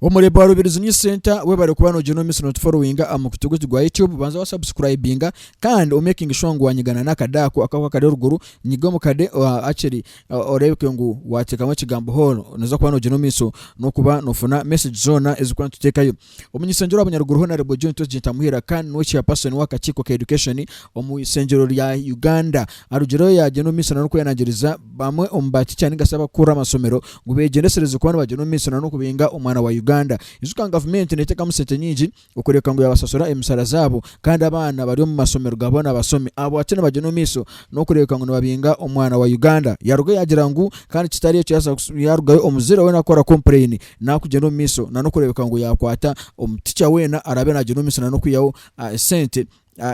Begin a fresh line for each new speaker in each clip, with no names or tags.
Omureba wa Rubirizi News Center we bari kubano Geno Miss not following amukutugu gwa YouTube banza wa subscribinga kandi o making sure ngo wanyigana nakadako akakwa kade ruguru nyigomo kade actually orebeke ngo wateka mu kigambo hono nazo kubano Geno Miss no kuba nofuna message zona ezikwa tutekayo omunyisengero abanyaruguru hona rebo John Twesigye muhira kandi no chia person wakachiko ka education omuisengero ya Uganda arugero ya Geno Miss no Yayenangyiriza bamwe ombati cyane gasaba kura amasomero ngo begendesereze kubano ba Geno Miss no Kubiinga umwana wa Uganda izuka Gavument neteka musete nyingi ukoreka ngo yabasasura emisara zabo kandi abana bari mu masomero gabona abasomi abo atene ba Geno Miss no kureka ngo babinga umwana wa Uganda yaruga yagira ngo kandi kitari cyo yarugayo omuzero we nakora complain na ku Geno Miss na no kureka ngo yakwata omuticha wena arabe na Geno Miss na no kuyaho sente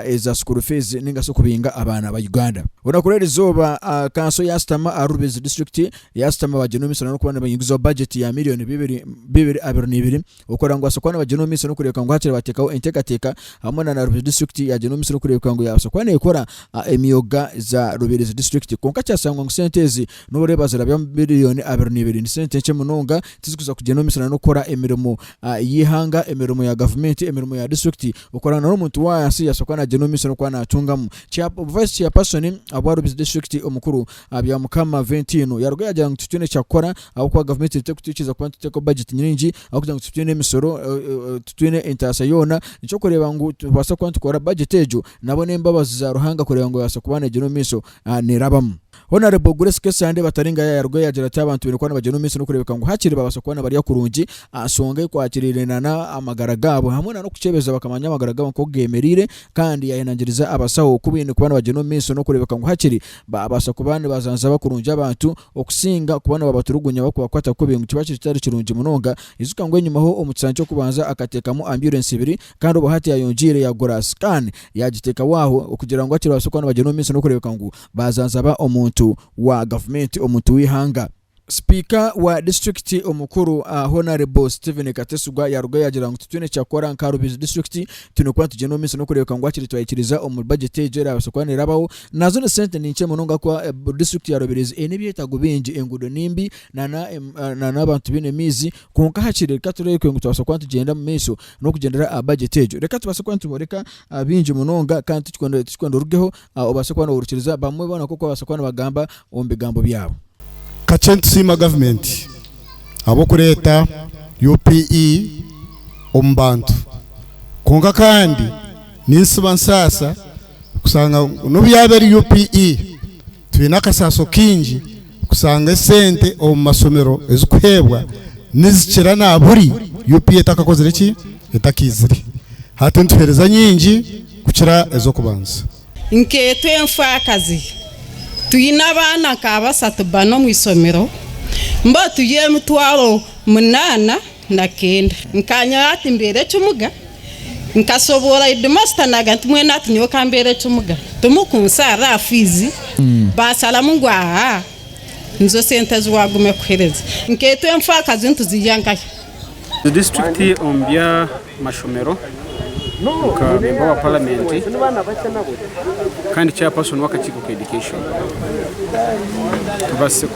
eza school fees ninga so kubinga abana ba Uganda unakurera izoba kanso yastama Rubirizi district yastama ba Geno Miss no kubana banyugizo budget ya miliyoni 222 ukora ngo asokwana ba Geno Miss no kureka ngo hatire batekaho entekateka hamwe na Rubirizi district ya Geno Miss no kureka ngo yasokwana ikora emyoga za Rubirizi district konka cyasangwa ngo sentezi no rebazira bya miliyoni 22 ni sente cyo munonga tizikuza ku Geno Miss no kora emirimo yihanga emirimo ya government emirimo ya district ukora na umuntu wasi yasokwana na Geno Miss no kwa na tungamu vice chairperson abo Rubirizi district omukuru abya mukama 20 yaruga yagira ngo tutune cyakora aho kwa government itekutukiza kwa tuteko budget nyingi aho kugira ngo tutune emisoro tutune intasa yona nicyo kureba ngo basa kwa tukora budget ejo nabone imbabazi za ruhanga kureba ngo yasa kubana Geno Miss ni rabamu Honorable Grace Kesande bataringa yaruga yagira cy'abantu biri kwa Geno Miss no kureba ngo hakiri babasa kubana bari yakurungi asonge kwakirirana amagara gabo hamwe no kucebeza bakamanya amagara gabo ko gemerire kandi Yayenangyiriza abasaho kubine kubana ba Geno Miss no kureba ngo hakiri babasa kubana bazanza bakurunja abantu okusinga kubana babaturugunya bakwata ko bintu kibacho kitari kirungi munonga izuka ngo nyuma ho omutsancho kubanza akatekamo ambulance 2 kandi ubuhati yayonjire ya Goras kan yagiteka waho kugira ngo akiri basokwana ba Geno Miss no kureba ngo bazanza ba omuntu wa government omuntu wihanga Speaker wa district omukuru Honorable Stephen Katesugwa yaruga yagira ngo tutune cyakora nka Rubirizi district tunekwa Geno Miss no kureka ngo akiri twayikiriza omu budget ejera abasokwanira baho nazo ne sente ninche munonga kwa district ya Rubirizi enebyetago bingi engudo nimbi na abantu bine mizi konka hakiri katureke ngo twasokwa tugenda mu meso no kugendera budget ejo reka tubasokwa tuboreka bingi munonga kandi tukwendo rugeho obasokwana urukiriza bamwe bana koko abasokwana bagamba ombigambo byabo
Kachentu sima government abo kureta UPE ombantu konga kandi ninsiba nsasa kusanga no byaberi UPE twina kasaso kingi kusanga sente o masomero ezukwebwa nizikira na buri UPE takakozere iki etakizire hati ntwereza nyingi kukira ezo kubanza
nketwe mfakazi tuyina abana kabasatu bano mu isomero mbo tugiye mutwaro 8 na 9 nkanya ati mbere cyumuga nkasobora idmaster naga tumwe natinyo kambere cyumuga tumukunsa rafizi basala mungwa nzo sente zwagume kuhereza nketwe mfakazi ntuziyanga
the district ombya Bamashomero ka member wa parliament kandi chairperson wakachiko ka education tubase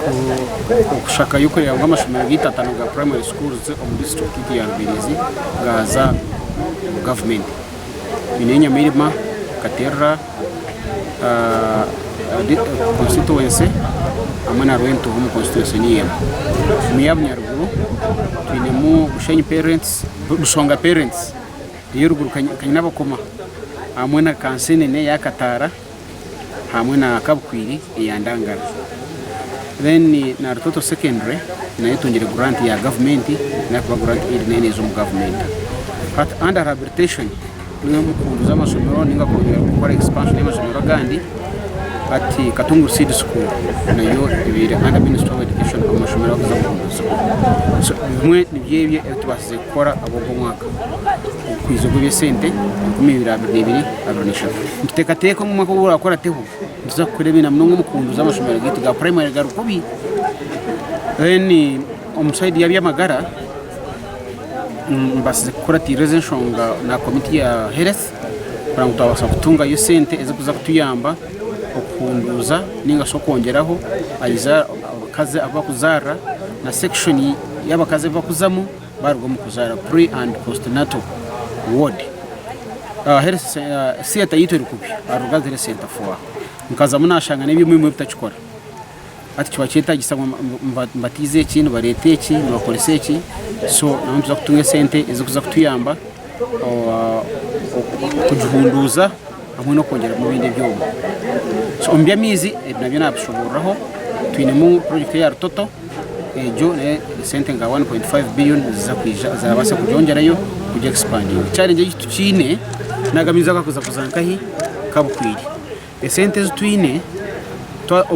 kushaka yuko ya Bamashomero gitatano ga primary schools mu district ya Rubirizi gaza government minenya mirima katera constituency amana rwento mu constituency ni miyabnyaruguru twinemu gushenyi parents busonga parents yeruguru kanyina bakoma hamwe na kansene ne yakatara hamwe na kabukwiri yandangara then na Rutoto secondary na yitongere grant ya government na kwa grant iri zo mu government but under rehabilitation niyo mukunduza amasomero ninga ko expansion y'amasomero gandi ati Katungu Seed School nayo ibiri under Ministry of Education Bamashomero kuzamuza so bimwe nibyebye tubasize gukora abo mwaka kwizo gubye sente 2022 aronisha tutekateka mu mwaka wo akora teho ndiza kurebina mnongo mukunduza amasomero gitu ga primary garukubi then omuside yabyamagara mbasize gukora resolution na committee ya health kugira ngo tubasha kutunga yo sente ezikuza kutuyamba okunduza ninga sokongeraho aliza kaze abakuzara na section y'abakaze bakuzamu barwo mu kuzara pre and postnatal ward health theater yito rikubi arugaze center for nkaza munashanga n'ibimwe mu bitachikora ati cyo cyita gisaba mbatize ikintu barete iki bakolese iki so namwe kutunga sente izo kuza kutuyamba kujuhunduza hamwe no kongera mu bindi byombo so mbyamizi nabyo nabishoburaho twinemu project ya Rutoto ejo ne sente nga 1.5 billion zabasa kujongerayo kujya expanding challenge y'icyo kine nagamiza kakuza kuzankahi kabukwiri sente zitwine twa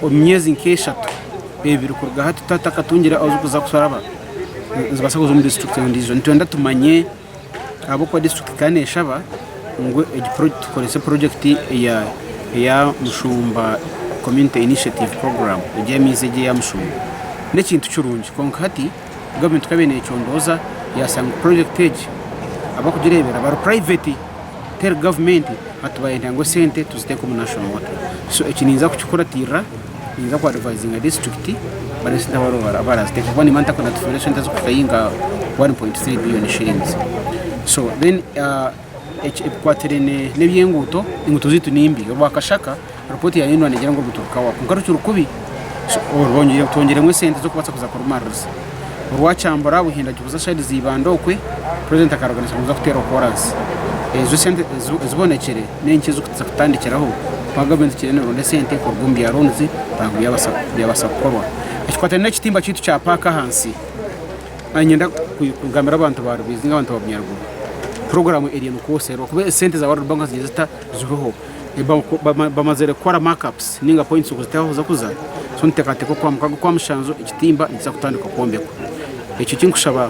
omyezi nkeshatu bebiri kurga hatu tataka tungira azukuza kusaraba zibasa kuzo mu district ndizo ntwenda tumanye abo kwa district kane shaba ngo project kolese project ya Mushumba community initiative program ujemize ya Mushumba nekintu cyurungi konka hati government kabene cyondoza yasanga project page abakugirebera bar private ter government atubayenda ngo sente tuzite ku national water so ekininza kuchikuratira ninza kwa advising a district baresita barobara barazite kubona imanta kuna tufundisha ntazo kufayinga 1.3 billion shillings so then kwaterene nebyenguto inguto zitu nimbi bakashaka report ya yino anegera ngo guturukawa kungarucyo rukubi urwongeye tongere mwe sente zo kubatsa kuza kurumarza urwachambora buhinda kibuza shade zibandokwe president akaroganisha muza kutera chorus ezo sente zibonekere nenke zo kutandikiraho pagabenti kirene ronde sente ko rwumbi ya ronze bangu yabasakorwa ekikwatene kitimba kitu cha paka hansi anyenda kugamira abantu barubizi nk'abantu babanyaruguru programu eri no kosero kube sente za World Bank zita zuroho bamazere kwara markups ninga points kuzitaho za kuza so ntekate ko kwa mushanzo ikitimba nza kutandika kombeko icyo kinkushaba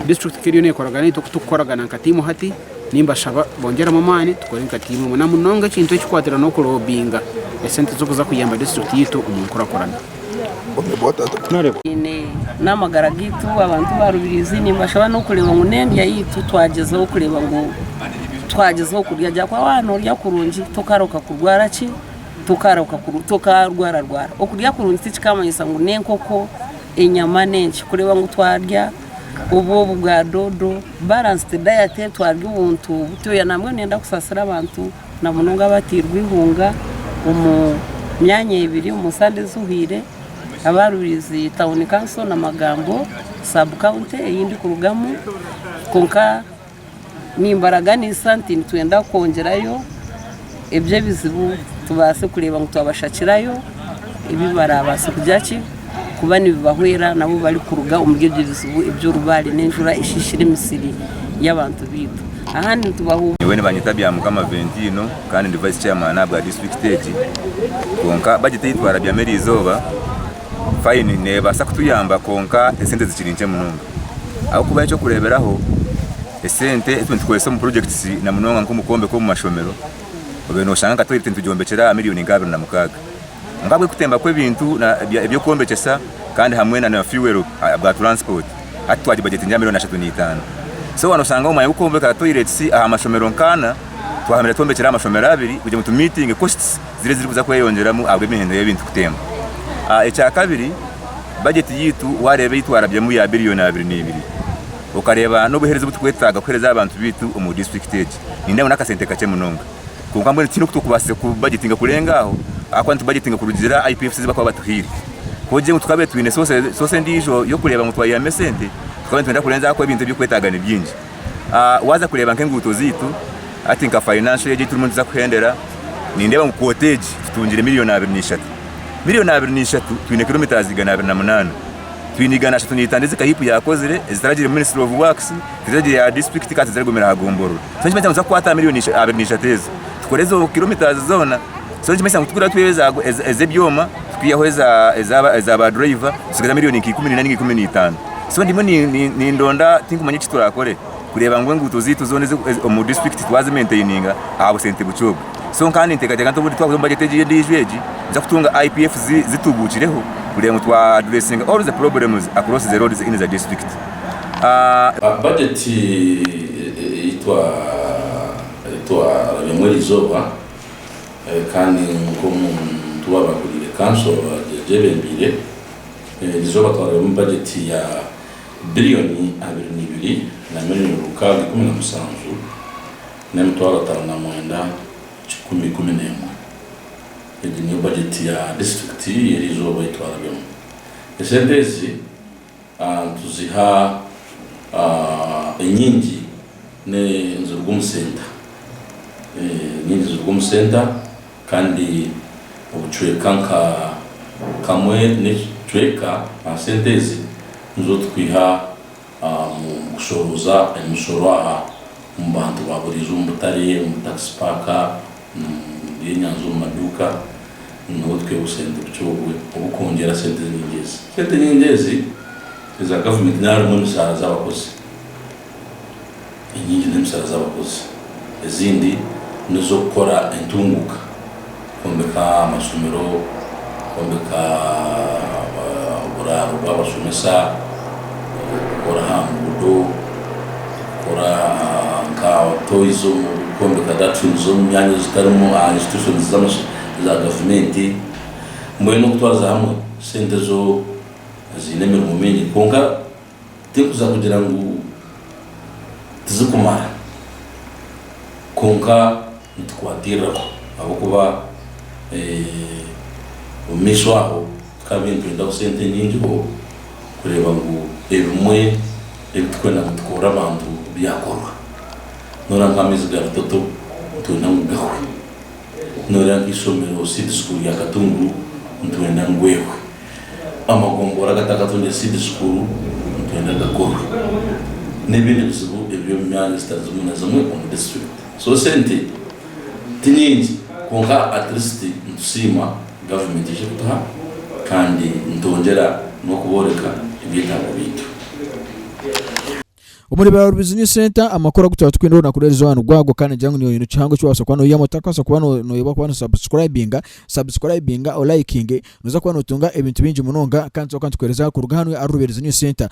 district kiriyo ne koragana to kutukoragana nkatimu hati nimba shaba bongera mamani tukore nkatimu na munonga kintu ekikwatira no kurobinga esente zo kuza kuyamba district yito umunkora korana
ine namagara gitu abantu barubirizi nimba shaba no kureba munendia yitu twagezeho kureba ngo twagezeho kurya jya kwa wano rya kurungi tukaroka kurwara ki tukarwara okurya kurungi tikikamanyisa ngo nenkoko enyama nenki kureba ngo twarya ubu bwa dodo balanced diet twarya ubuntu butoya namwe nenda kusasira abantu na munonga batirwa ihunga umu myanya ibiri umusande zuhire abarurizi town council na magambo sub county yindi kurugamu konka nimbaraga ni santini twenda kongerayo ebye bizibu tubase kureba ngo twabashakirayo ibibara abase kujyaki kuba nibibahwera nabo bari kuruga umugebye bizibu ibyo rubari n'enjura ishishire misiri y'abantu bitu ahandi tubahu
niwe banyitabya mukama 20 kandi ndi vice chairman abwa district stage konka budget yitwara bya meri izoba fine ne basa kutuyamba konka esente zikirinje mununga aho kuba cyo kureberaho esente twitwese mu projects na munonga nk'umukombe ko mu Mashomero obeno shanga katoyite tujombekera miliyoni ngabiri na mukaga ngabwe kutemba kwe bintu na byo kombekesa kandi hamwe na fuel bwa transport atwaje budget ya miliyoni 35 so wano shanga umaye ukombe ka toilets aha Mashomero nkana twahamira tombekera Amashomero abiri kuje mu meeting costs zire kuza kweyongeramo abwe mihendo y'ibintu kutemba echa kabiri budget yitu warebe itwara bya mu ya biliyoni 22 ukareba no buhereza butwetaga kwereza abantu bitu mu district stage ninde una kasente kace munonga kunga mbone tino kutukubase ku budgetinga kurengaho akwantu budgetinga kurugira IPF ziba kwa batuhiri koje mutukabe twine sose ndijo yo kureba mutwaye amesente tukabe twenda kurenza ko ibintu byo kwetaga ni byinji waza kureba nkenguto zitu ati nka financial yeje turimo nza kuhendera nindeba mu cottage tutungire miliyoni 23 miliyoni 23 twine kilometers igana 28 twinigana 3 kahipu yakozere zitaragira Ministry of Works zitaragira ya district kati zarigomera hagomboro so nje meza kwata miliyoni 23 tukorezo kilometers zona so nje meza tukura tweza ezebyoma twiyahoza ezaba driver sigaza miliyoni 14 15 so ndimo ni ndonda tinkumanye kiturakore kureba ngo nguto zitu zone mu district twaze maintaininga abo sente bucogo so kandi ntekateka nto budi twagomba jeteje dijweji nza kutunga IPF zitubukireho kureba ngo twa addressing all the problems across the roads in the district
budget itwa Yayenangyiriza kandi ngo tuba bakuriye council jebembire izoba twara mu budget biliyoni 22 na miliyoni 17 n'emitwaro 59 11 edi niyo budget ya district yeri izoba itwara byo esente ezi tuziha inyingi ne nzurugumsenta nyingi zurugumsenta kandi ubucweka kamwe ne cweka sente ezi nzo twiha mu gushoroza emisoro aha mu bantu baburiza umutare mu tax park y'inyanzo mu maduka no twe usente bucogwe ubukongera sente nyingezi za government nari mu misara z'abakozi inyingi n'emisara z'abakozi ezindi nizo gukora entunguka kombeka Bamashomero kombeka buraro bw'abashomesa gukora hambudo gukora nka toizo kombeka datunzo mu myanya zitarimo institutions za Gavument mwe no gutwaza hamwe sente zo zinemera ubumenyi konka tekuza kugira ngo tizikumara konka nitwatirako abo kuba umisho aho kabintu nda sente nyingi ho kureba ngo ebimwe ebitwena gutkora abantu byakorwa nora nkamizi garatoto tuna ngahwe nora nkisomero seed school ya Katunguru ntwenda ngwewe amagombora gatakatonye seed school ntwenda gakoro n'ibindi bizibu ebyo myanya zitazumuna zamwe mu district so sente tinyingi konka at least ntusima government ishikuta kandi ntongera no kuboreka ibitabo bitu
umuri ba business center amakora gutwa twindona na kureza abantu gwagwo kandi jangu niyo yino cyango cyose kwa no yamotaka so kwa no yoba kwa no subscribinga o liking nuza kwa no tunga ibintu binji munonga kandi so kandi twereza ku ruganwe ari business center